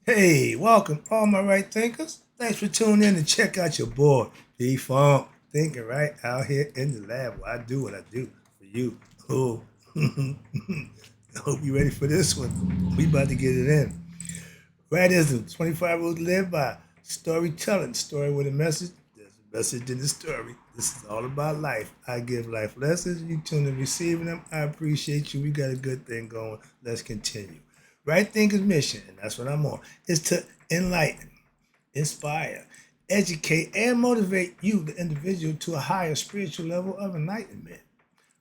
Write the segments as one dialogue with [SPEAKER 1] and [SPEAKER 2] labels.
[SPEAKER 1] Hey, welcome, all my right thinkers. Thanks for tuning in to check out your boy, P Funk, thinking right out here in the lab where I do what I do for you. Oh, I hope you're ready for this one. We about to get it in. Rightism, 25 rules to live by. Storytelling, story with a message. There's a message in the story. This is all about life. I give life lessons. You tune in receiving them. I appreciate you. We got a good thing going. Let's continue. Right Thinker's mission, and that's what I'm on, is to enlighten, inspire, educate, and motivate you, the individual, to a higher spiritual level of enlightenment.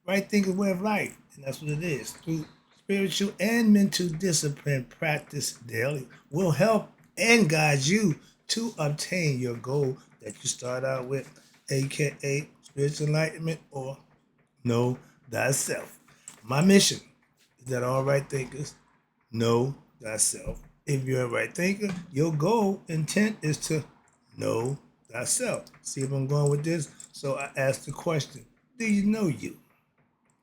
[SPEAKER 1] Right Thinker's way of life, and that's what it is. Through spiritual and mental discipline practice daily will help and guide you to obtain your goal that you start out with, aka spiritual enlightenment or know thyself. My mission is that all right thinkers know thyself. If you're a right thinker, your goal, intent is to know thyself. See if I'm going with this? So I ask the question, do you know you?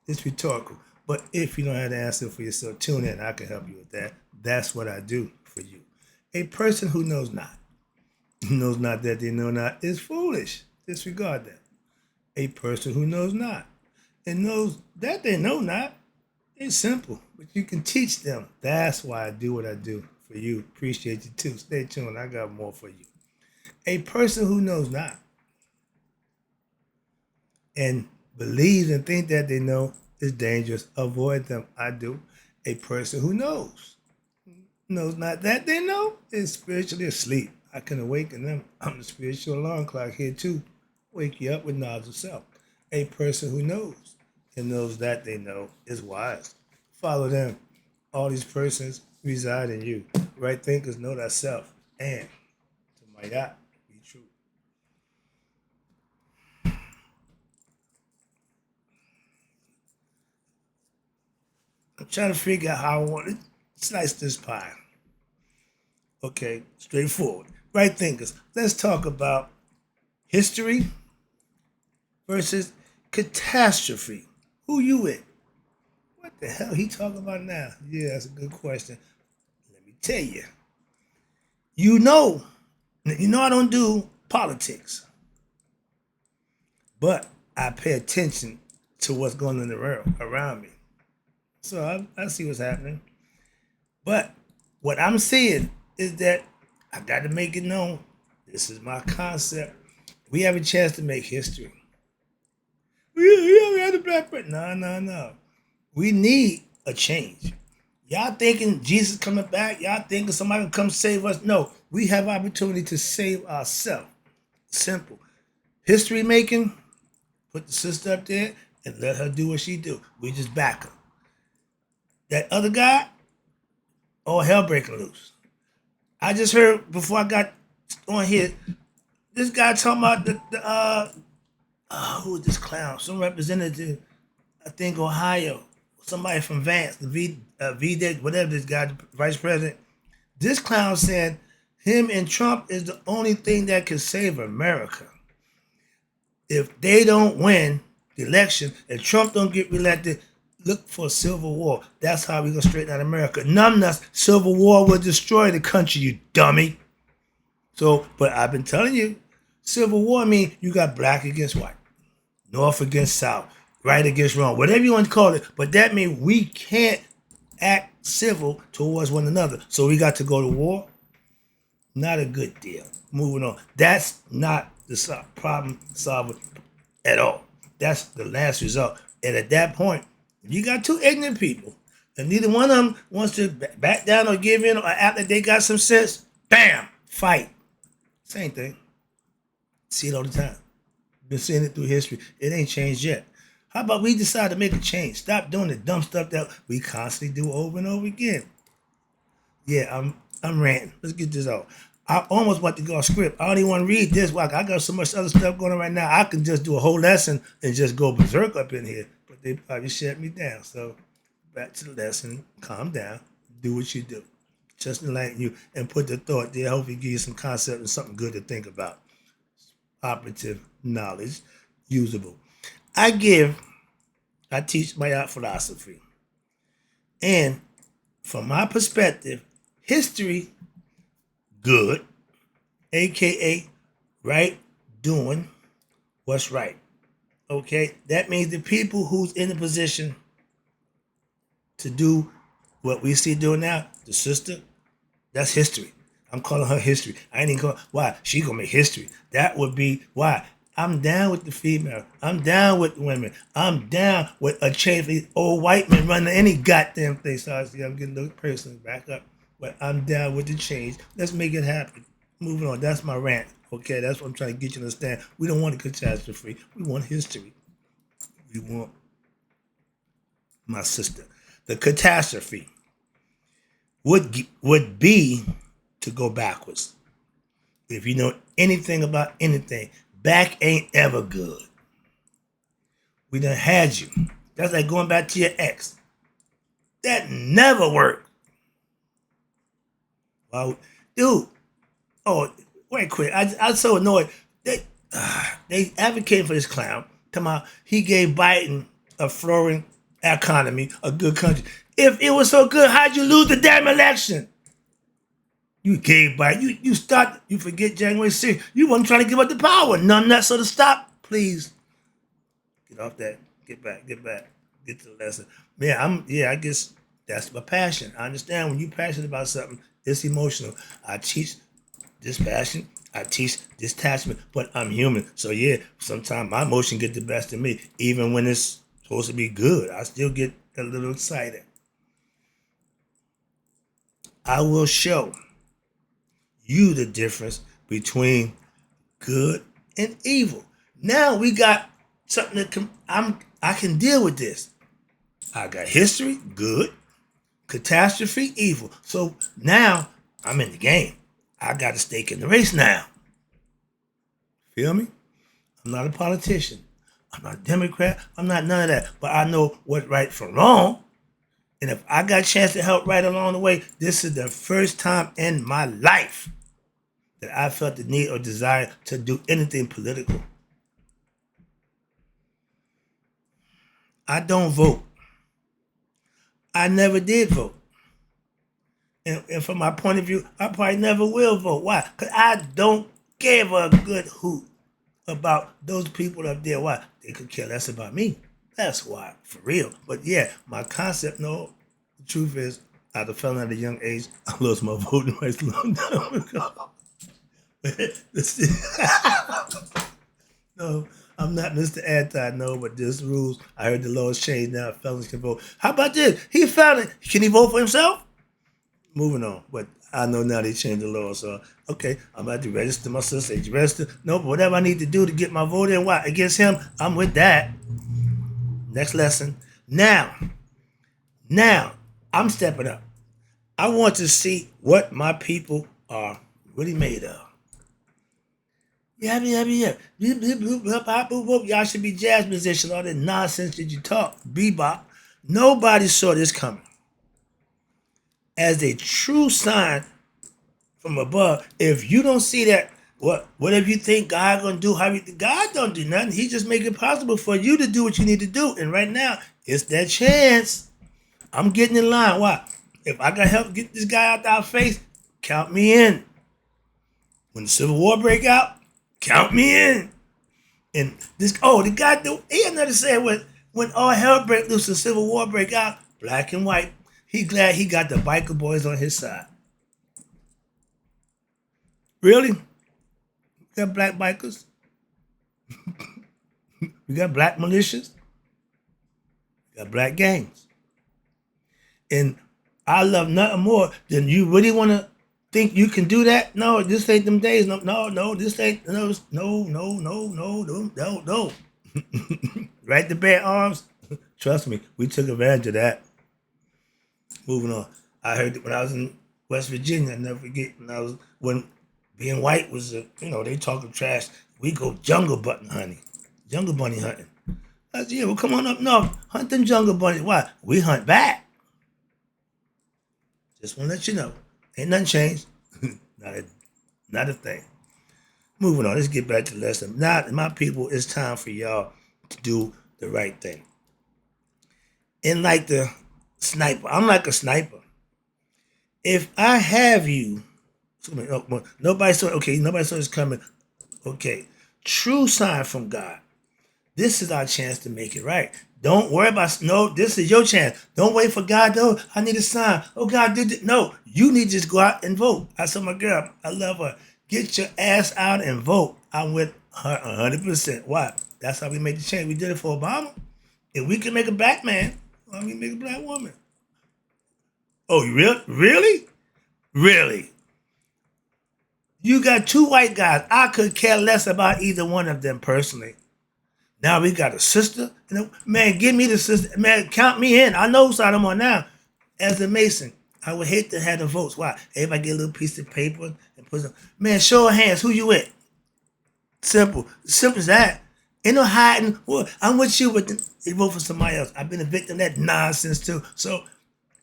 [SPEAKER 1] It's rhetorical. But if you don't have the answer for yourself, tune in. I can help you with that. That's what I do for you. A person who knows not, who knows not that they know not, is foolish. Disregard that. A person who knows not and knows that they know not, it's simple, but you can teach them. That's why I do what I do for you. Appreciate you too. Stay tuned. I got more for you. A person who knows not and believes and think that they know is dangerous. Avoid them. I do. A person who knows not that they know is spiritually asleep. I can awaken them. I'm the spiritual alarm clock here too. Wake you up with knowledge of self. A person who knows and knows that they know is wise. Follow them. All these persons reside in you. Right thinkers know thyself. And to my yacht, be true. I'm trying to figure out how I want to slice this pie. Okay, straightforward. Right thinkers. Let's talk about history versus catastrophe. Who you with? What the hell he talking about now? Yeah, that's a good question. Let me tell you. You know, I don't do politics, but I pay attention to what's going on in the world around me. So I see what's happening. But what I'm seeing is that I got to make it known. This is my concept. We have a chance to make history. We had a black person. No, no, no. We need a change. Y'all thinking Jesus coming back? Y'all thinking somebody will come save us? No, we have opportunity to save ourselves. Simple. History making, put the sister up there and let her do what she do. We just back her. That other guy, all hell breaking loose. I just heard before I got on here, this guy talking about who is this clown? Some representative, I think Ohio, somebody from Vance, the VD, whatever this guy, the vice president. This clown said him and Trump is the only thing that can save America. If they don't win the election and Trump don't get reelected, look for a civil war. That's how we gonna straighten out America. Numbness, civil war will destroy the country, you dummy. So, but I've been telling you, civil war means you got black against white, north against south, right against wrong, whatever you want to call it. But that means we can't act civil towards one another. So we got to go to war. Not a good deal. Moving on. That's not the problem solver at all. That's the last result. And at that point, you got two ignorant people, and neither one of them wants to back down or give in or act like they got some sense. Bam, fight. Same thing. See it all the time. Been seeing it through history. It ain't changed yet. How about we decide to make a change? Stop doing the dumb stuff that we constantly do over and over again. Yeah, I'm ranting. Let's get this out. I almost want to go off script. I don't even want to read this. Why? I got so much other stuff going on right now. I can just do a whole lesson and just go berserk up in here. But they probably shut me down. So back to the lesson. Calm down. Do what you do. Just enlighten you and put the thought there. Hopefully give you some concept and something good to think about. Operative knowledge. Usable. I teach my art philosophy. And from my perspective, history good, aka right doing what's right. Okay, that means the people who's in the position to do what we see doing now, the sister, that's history. I'm calling her history. I ain't even calling why she gonna make history. That would be why. I'm down with the female. I'm down with women. I'm down with a change for these old white men running any goddamn thing. Sorry, see, I'm getting a little personal. Back up. But I'm down with the change. Let's make it happen. Moving on. That's my rant. Okay, that's what I'm trying to get you to understand. We don't want a catastrophe. We want history. We want my sister. The catastrophe would be to go backwards. If you know anything about anything, back ain't ever good. We done had you. That's like going back to your ex. That never worked. Well, dude, oh, wait quick. I'm so annoyed. They advocating for this clown. Come on, he gave Biden a flourishing economy, a good country. If it was so good, how'd you lose the damn election? You gave Biden. You forget January 6th. You wasn't trying to give up the power. None that sort of stop. Please. Get off that. Get back. Get to the lesson. I guess that's my passion. I understand when you're passionate about something, it's emotional. I teach this passion. I teach detachment, but I'm human. So yeah, sometimes my emotion get the best of me. Even when it's supposed to be good, I still get a little excited. I will show you the difference between good and evil. Now we got something that I can deal with this. I got history, good, catastrophe, evil. So now I'm in the game. I got a stake in the race now. Feel me? I'm not a politician. I'm not a Democrat. I'm not none of that. But I know what's right from wrong. And if I got a chance to help right along the way, this is the first time in my life that I felt the need or desire to do anything political. I don't vote. I never did vote. And from my point of view, I probably never will vote. Why? Because I don't give a good hoot about those people up there. Why? They could care less about me. That's why, for real. But yeah, my concept, no, the truth is, I fell at a young age. I lost my voting rights a long time ago. No, I'm not Mr. Anti, no, but this rules. I heard the laws changed now. Felons can vote. How about this? He found it. Can he vote for himself? Moving on. But I know now they changed the law. So, okay, I'm about to register my sister. Register. No, but whatever I need to do to get my vote in, why? Against him, I'm with that. Next lesson. Now, I'm stepping up. I want to see what my people are really made of. Yeah. Y'all should be jazz musicians. All that nonsense that you talk. Bebop. Nobody saw this coming. As a true sign from above, if you don't see that, whatever you think God gonna do, God don't do nothing. He just make it possible for you to do what you need to do. And right now, it's that chance. I'm getting in line. Why? If I gotta help get this guy out our face, count me in. When the Civil War break out, count me in. And the guy, he had nothing to say when all hell break loose, the Civil War break out, black and white. He glad he got the biker boys on his side. Really? We got black bikers. We got black militias. We got black gangs. And I love nothing more than you really want to think you can do that? No, this ain't them days. No, this ain't, no. Right to bear arms? Trust me, we took advantage of that. Moving on. I heard that when I was in West Virginia, I never forget, when being white was, they talking trash. We go jungle bunny hunting. I said, yeah, well, come on up north. Hunt them jungle bunnies. Why? We hunt back. Just want to let you know. Ain't nothing changed. not a thing. Moving on. Let's get back to the lesson. Now, my people, it's time for y'all to do the right thing. And like the sniper, I'm like a sniper. If I have you Nobody saw. Okay, nobody saw this coming. Okay, true sign from God. This is our chance to make it right. Don't worry about no. This is your chance. Don't wait for God. Oh, I need a sign. Oh, God did it. No, you need to just go out and vote. I said, my girl, I love her. Get your ass out and vote. I'm with her 100%. Why? That's how we made the change. We did it for Obama. If we can make a black man, why we make a black woman? Oh, you really? Really? You got two white guys. I could care less about either one of them personally. Now we got a sister. Man, give me the sister. Man, count me in. I know whose side I'm on now. As a Mason, I would hate to have the votes. Why? Everybody get a little piece of paper and put some. Man, show of hands. Who you with? Simple. Simple as that. Ain't no hiding. Well, I'm with you, but they vote for somebody else. I've been a victim of that nonsense too. So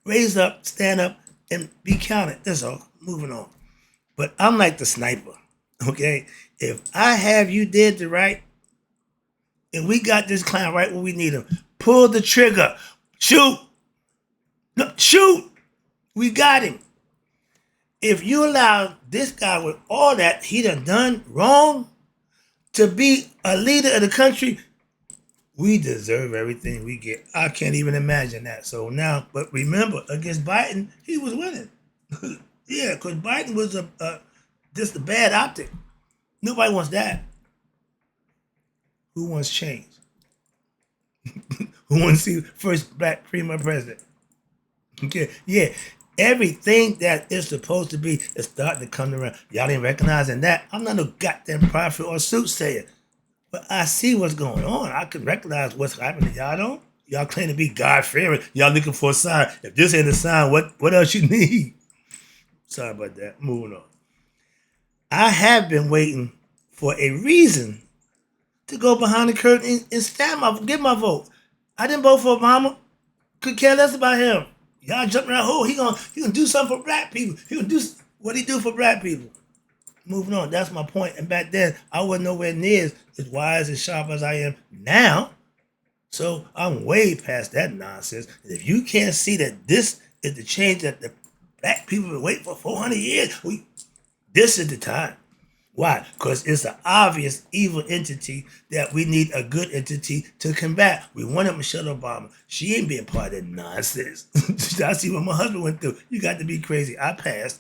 [SPEAKER 1] raise up, stand up, and be counted. That's all. Moving on. But I'm like the sniper. Okay? If I have you did the right, and we got this clown right where we need him. Pull the trigger. Shoot. No, shoot. We got him. If you allow this guy with all that he done wrong to be a leader of the country, we deserve everything we get. I can't even imagine that. So now, but remember, against Biden, he was winning. Yeah, because Biden was just a bad optic. Nobody wants that. Who wants change? Who wants to see first black female president? Okay, yeah. Everything that is supposed to be is starting to come around. Y'all ain't recognizing that. I'm not no goddamn prophet or soothsayer. But I see what's going on. I can recognize what's happening. Y'all don't? Y'all claim to be God-fearing. Y'all looking for a sign. If this ain't a sign, what else you need? Sorry about that. Moving on. I have been waiting for a reason to go behind the curtain and give my vote. I didn't vote for Obama. Could care less about him. Y'all jumping around. Oh, he gonna do something for black people. He gonna do what he do for black people. Moving on. That's my point. And back then, I wasn't nowhere near as wise and sharp as I am now. So I'm way past that nonsense. And if you can't see that this is the change that the black people have been waiting for 400 years, this is the time. Why? Because it's an obvious evil entity that we need a good entity to combat. We wanted Michelle Obama. She ain't being part of that nonsense. I see what my husband went through. You got to be crazy. I passed.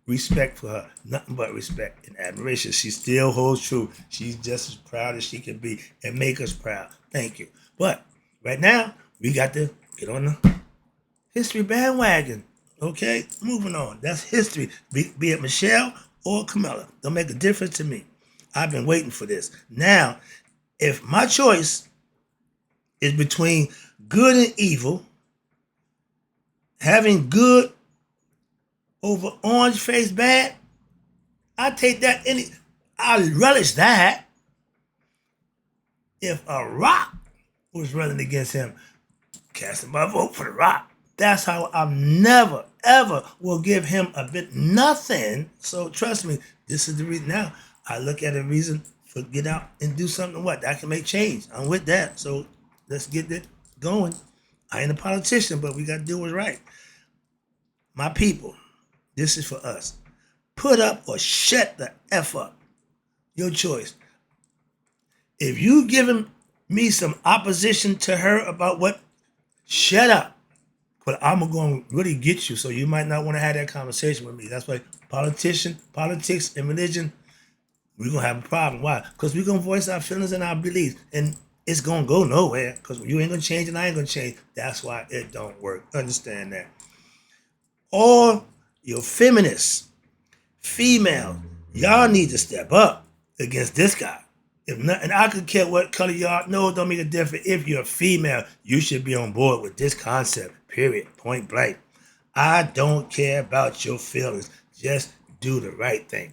[SPEAKER 1] Respect for her. Nothing but respect and admiration. She still holds true. She's just as proud as she can be and make us proud. Thank you. But right now, we got to get on the history bandwagon. Okay? Moving on. That's history. Be it Michelle or Camilla. Don't make a difference to me. I've been waiting for this. Now, if my choice is between good and evil, having good over orange face bad, I take that I relish that. If a rock was running against him, casting my vote for the rock. That's how I never, ever will give him a bit nothing. So trust me, this is the reason. Now I look at a reason for get out and do something that can make change. I'm with that. So let's get it going. I ain't a politician, but we got to do what's right. My people, this is for us. Put up or shut the F up. Your choice. If you giving me some opposition to her about what, shut up. But I'm going to really get you, so you might not want to have that conversation with me. That's why politics, and religion, we're going to have a problem. Why? Because we're going to voice our feelings and our beliefs. And it's going to go nowhere because you ain't going to change and I ain't going to change. That's why it don't work. Understand that. All your feminists, females, y'all need to step up against this guy. If not, and I could care what color y'all. No, it don't make a difference. If you're a female, you should be on board with this concept. Period. Point blank. I don't care about your feelings. Just do the right thing.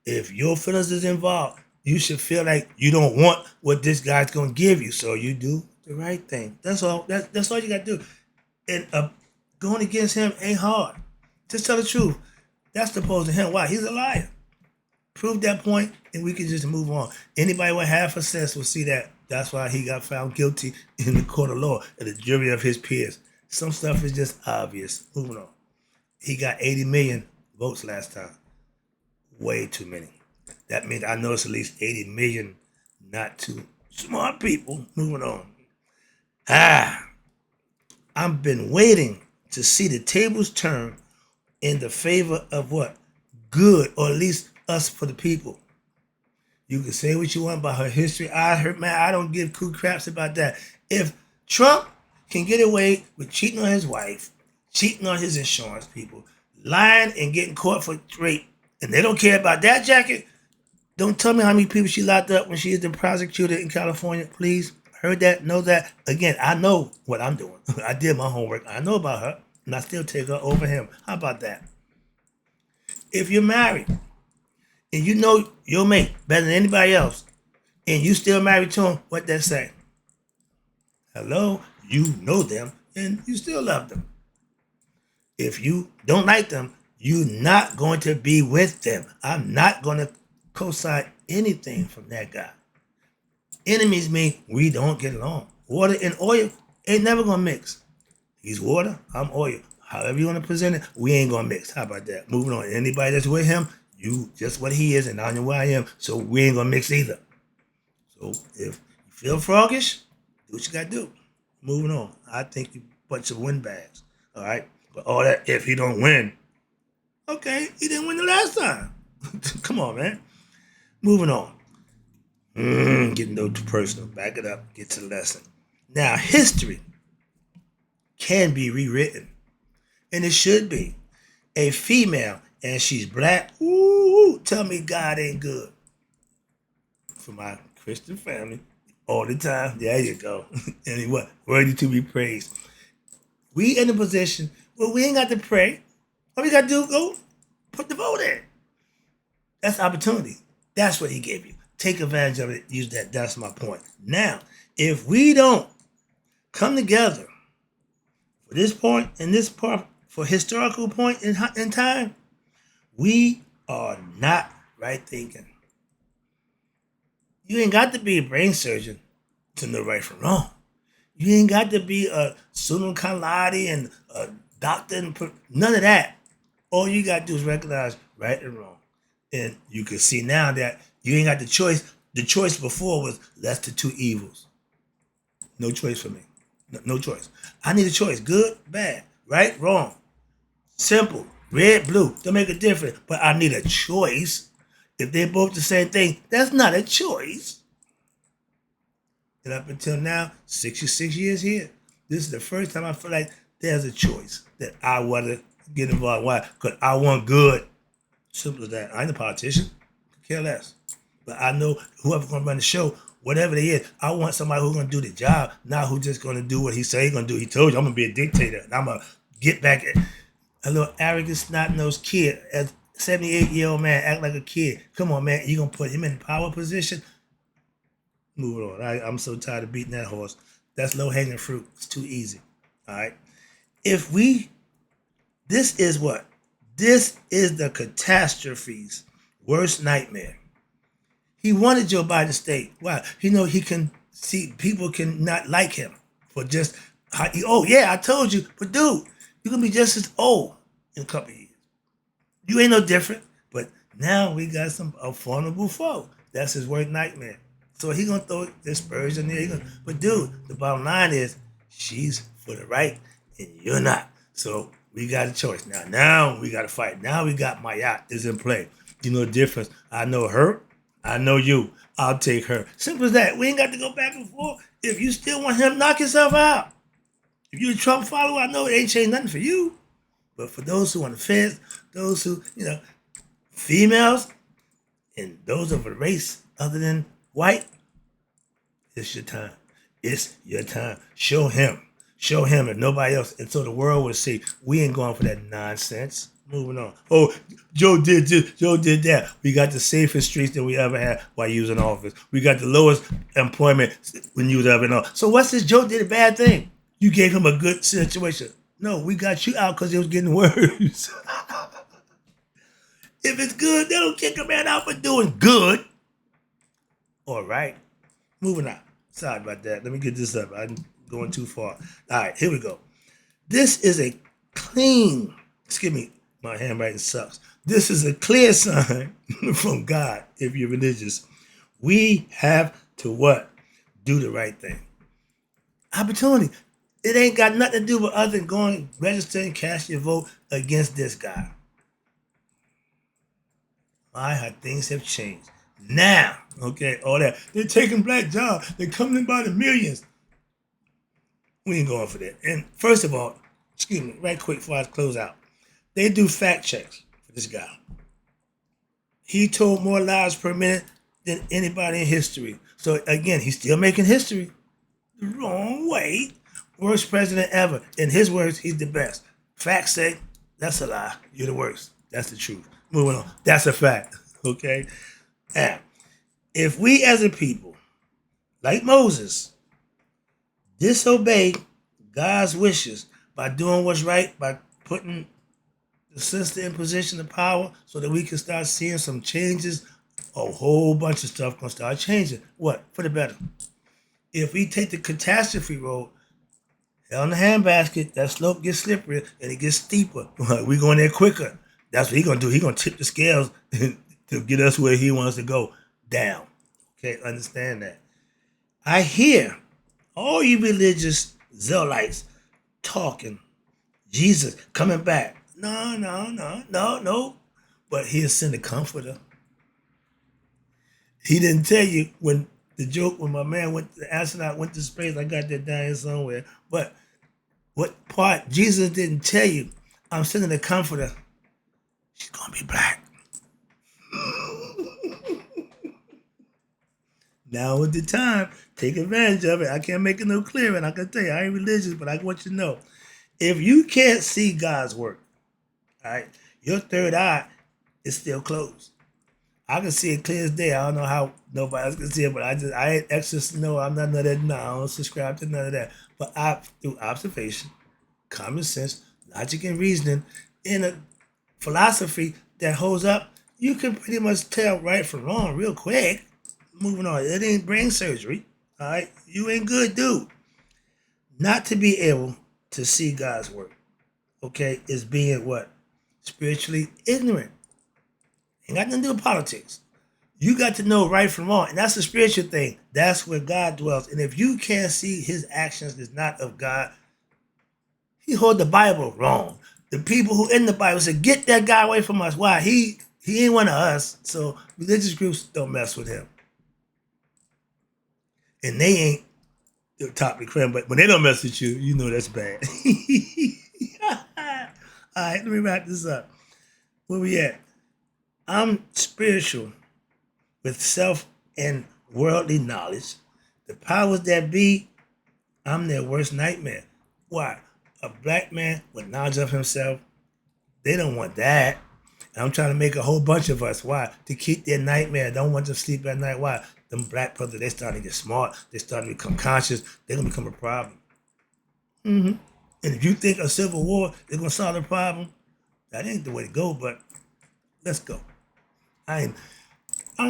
[SPEAKER 1] If your feelings is involved, you should feel like you don't want what this guy's gonna give you, so you do the right thing. That's all. That's all you gotta do. And going against him ain't hard. Just tell the truth. That's opposed to him. Why? He's a liar. Prove that point, and we can just move on. Anybody with half a sense will see that. That's why he got found guilty in the court of law and the jury of his peers. Some stuff is just obvious. Moving on. He got 80 million votes last time. Way too many. That means I know it's at least 80 million not too smart people. Moving on. I've been waiting to see the tables turn in the favor of what? Good, or at least us for the people. You can say what you want about her history. I don't give two craps about that. If Trump can get away with cheating on his wife, cheating on his insurance people, lying and getting caught for rape, and they don't care about that jacket, don't tell me how many people she locked up when she is the prosecutor in California, please. Heard that, know that. Again, I know what I'm doing. I did my homework. I know about her, and I still take her over him. How about that? If you're married and you know your mate better than anybody else, and you still married to him, what that say? Hello? You know them, and you still love them. If you don't like them, you're not going to be with them. I'm not going to co-sign anything from that guy. Enemies mean we don't get along. Water and oil ain't never gonna mix. He's water, I'm oil. However you want to present it, we ain't gonna mix. How about that? Moving on. Anybody that's with him, you just what he is, and I know where I am, so we ain't gonna mix either. So if you feel froggish, do what you gotta do. Moving on. I think you a bunch of windbags. All right? But all that if he don't win, okay, he didn't win the last time. Come on, man. Moving on. Getting no too personal. Back it up. Get to the lesson. Now, history can be rewritten, and it should be. A female, and she's black. Ooh, tell me God ain't good. For my Christian family, all the time. There you go. And what? Worthy to be praised. We in a position where we ain't got to pray. All we got to do is go put the vote in. That's opportunity. That's what he gave you. Take advantage of it. Use that. That's my point. Now, if we don't come together for this point and this part, for historical point in time, we are not right thinking. You ain't got to be a brain surgeon to know right from wrong. You ain't got to be a summa cum laude and a doctor and none of that. All you got to do is recognize right and wrong. And you can see now that you ain't got the choice. The choice before was less than two evils. No choice for me. No choice. I need a choice. Good, bad, right, wrong. Simple. Red, blue. Don't make a difference. But I need a choice. If they're both the same thing, that's not a choice. And up until now, 66 years here, this is the first time I feel like there's a choice that I want to get involved. Why? Because I want good. Simple as that. I ain't a politician. Care less. But I know whoever's going to run the show, whatever they is, I want somebody who's going to do the job, not who's just going to do what he say he's going to do. He told you, I'm going to be a dictator, and I'm going to get back at a little arrogant, snot-nosed kid, as 78-year-old man, act like a kid. Come on, man, you going to put him in power position? Moving on. I'm so tired of beating that horse. That's low-hanging fruit. It's too easy. All right? This is what? This is the catastrophe's worst nightmare. He wanted Joe Biden to stay. Why? He know he can see people can not like him for just, oh yeah, I told you. But dude, you're going to be just as old in a couple of years. You ain't no different. But now we got a formidable foe. That's his worst nightmare. So he going to throw the Spurs in there. But dude, the bottom line is she's for the right and you're not. So we got a choice. Now we got to fight. Now we got my yacht is in play. You know the difference. I know her. I know you. I'll take her. Simple as that. We ain't got to go back and forth. If you still want him, knock yourself out. If you're a Trump follower, I know it ain't changed nothing for you. But for those who on the fence, those who, females, and those of a race other than white, it's your time. It's your time. Show him. Show him and nobody else. And so the world will see we ain't going for that nonsense. Moving on. Oh, Joe did this, Joe did that. We got the safest streets that we ever had while you was in office. We got the lowest employment when you was ever in office. So what's this? Joe did a bad thing. You gave him a good situation. No, we got you out because it was getting worse. If it's good, they don't kick a man out for doing good. All right. Moving on. Sorry about that. Let me get this up. I'm going too far. All right, here we go. This is a clean, excuse me, my handwriting sucks. This is a clear sign from God if you're religious. We have to what? Do the right thing. Opportunity. It ain't got nothing to do with other than going, register and cast your vote against this guy. My, how things have changed. Now, okay, all that. They're taking black jobs. They're coming in by the millions. We ain't going for that. And first of all, excuse me, right quick before I close out. They do fact checks for this guy. He told more lies per minute than anybody in history. So again, he's still making history the wrong way. Worst president ever. In his words, he's the best. Facts say that's a lie. You're the worst. That's the truth. Moving on. That's a fact. Okay? Now, if we as a people, like Moses, disobey God's wishes by doing what's right, by putting the sister in position of power so that we can start seeing some changes, a whole bunch of stuff gonna start changing. What? For the better. If we take the catastrophe road, hell in the handbasket, that slope gets slipperier and it gets steeper. We going there quicker. That's what he gonna do. He gonna tip the scales to get us where he wants to go, down. Okay, understand that. I hear all you religious zealots talking, Jesus coming back. No. But he'll send a comforter. He didn't tell you when the joke when my man went, the astronaut went to space. I got that down here somewhere. But what part Jesus didn't tell you? I'm sending a comforter. She's gonna be black. Now is the time. Take advantage of it. I can't make it no clearer. And I can tell you, I ain't religious, but I want you to know. If you can't see God's work, all right, your third eye is still closed. I can see it clear as day. I don't know how nobody else can see it, but I ain't exorcist. No, I'm not none of that. No, I don't subscribe to none of that. But through observation, common sense, logic, and reasoning, in a philosophy that holds up, you can pretty much tell right from wrong real quick. Moving on. It ain't brain surgery. All right? You ain't good, dude. Not to be able to see God's work, okay, is being what? Spiritually ignorant. Ain't got nothing to do with politics. You got to know right from wrong. And that's a spiritual thing. That's where God dwells. And if you can't see his actions is not of God, he hold the Bible wrong. The people who in the Bible said, get that guy away from us. Why? He ain't one of us. So religious groups don't mess with him. And they ain't the top of the creme, but when they don't mess with you, you know that's bad. All right, let me wrap this up. Where we at? I'm spiritual with self and worldly knowledge. The powers that be, I'm their worst nightmare. Why? A black man with knowledge of himself, they don't want that. And I'm trying to make a whole bunch of us. Why? To keep their nightmare. Don't want to sleep at night. Why? Them black brothers, they starting to get smart. They starting to become conscious. They're going to become a problem. And if you think a civil war is going to solve the problem, that ain't the way to go, but let's go. I'm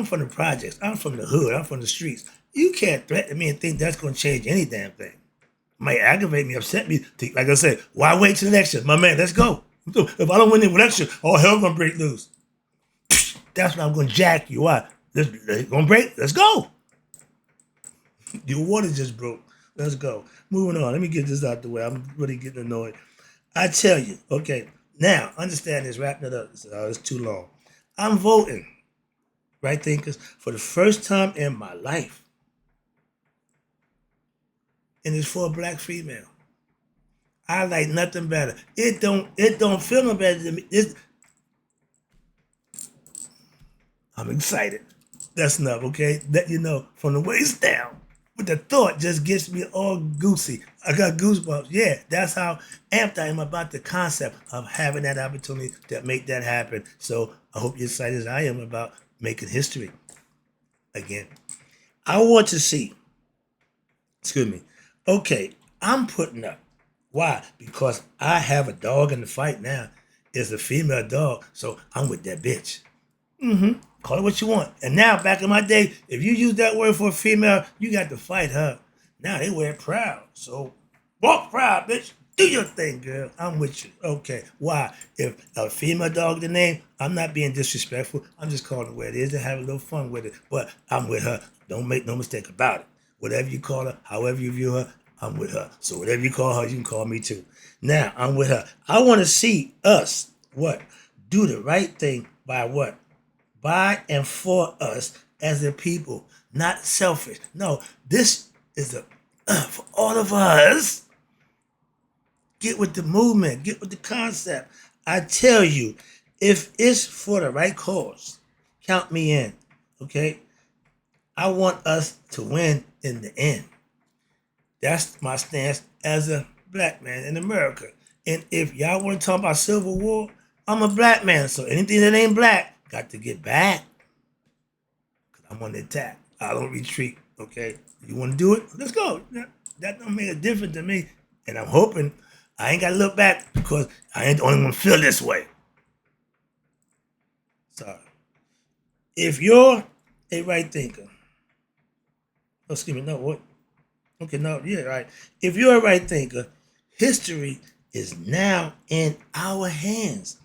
[SPEAKER 1] from the projects. I'm from the hood. I'm from the streets. You can't threaten me and think that's going to change any damn thing. Might aggravate me, upset me. Like I said, why wait till the election? My man, let's go. If I don't win the election, all hell going to break loose. That's when I'm going to jack you. Why? It's going to break. Let's go. Your water just broke. Let's go. Moving on. Let me get this out the way. I'm really getting annoyed. I tell you. Okay. Now, understand this. Wrapping it up. It's too long. I'm voting, right thinkers, for the first time in my life. And it's for a black female. I like nothing better. It don't feel no better than me. I'm excited. That's enough, okay? Let you know from the waist down. But the thought just gets me all goosey. I got goosebumps. Yeah, that's how amped I am about the concept of having that opportunity to make that happen. So I hope you're excited as I am about making history again. I want to see, excuse me, okay, I'm putting up. Why? Because I have a dog in the fight now. It's a female dog, so I'm with that bitch. Call it what you want. And now, back in my day, if you use that word for a female, you got to fight her. Now they wear it proud. So, walk proud, bitch. Do your thing, girl. I'm with you. Okay. Why? If a female dog the name, I'm not being disrespectful. I'm just calling it where it is and have a little fun with it. But I'm with her. Don't make no mistake about it. Whatever you call her, however you view her, I'm with her. So whatever you call her, you can call me too. Now I'm with her. I want to see us what? Do the right thing by what? By and for us as a people, not selfish. No, this is a for all of us. Get with the movement, get with the concept. I tell you, if it's for the right cause, count me in. Okay? I want us to win in the end. That's my stance as a black man in America. And if y'all want to talk about Civil War, I'm a black man. So anything that ain't black got to get back. Because I'm on the attack. I don't retreat. Okay? You want to do it? Let's go. That don't make a difference to me. And I'm hoping I ain't got to look back because I ain't the only one feel this way. Sorry. If you're a right thinker, oh, excuse me, no, what? Okay, no, yeah, right. If you're a right thinker, history is now in our hands.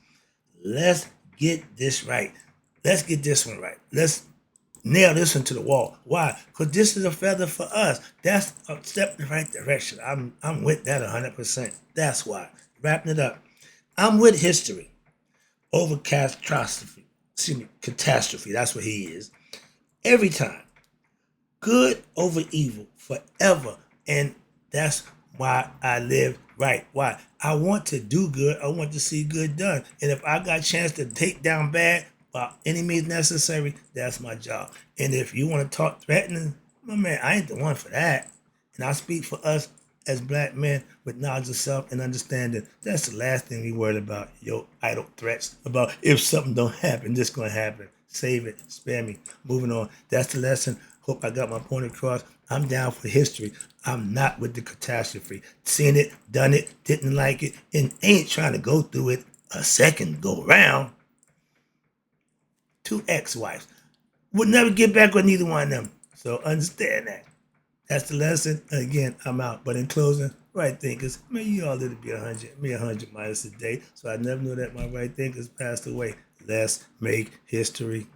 [SPEAKER 1] Let's get this right. Let's get this one right. Let's nail this one to the wall. Why? Because this is a feather for us. That's a step in the right direction. I'm with that 100%. That's why. Wrapping it up. I'm with history over catastrophe. Excuse me, catastrophe. That's what he is. Every time. Good over evil forever. And that's why I live right. Why? I want to do good. I want to see good done. And if I got a chance to take down bad by any means necessary, that's my job. And if you want to talk threatening, my man, I ain't the one for that. And I speak for us as black men with knowledge of self and understanding. That's the last thing we worried about. Your idle threats about if something don't happen, this gonna happen. Save it, spare me. Moving on. That's the lesson. Hope I got my point across. I'm down for history. I'm not with the catastrophe. Seen it, done it, didn't like it, and ain't trying to go through it a second go round. 2 ex-wives. Would never get back with neither one of them. So understand that. That's the lesson. Again, I'm out. But in closing, right thinkers, may you all live to be 100, me 100 minus a day. So I never knew that my right thinkers passed away. Let's make history.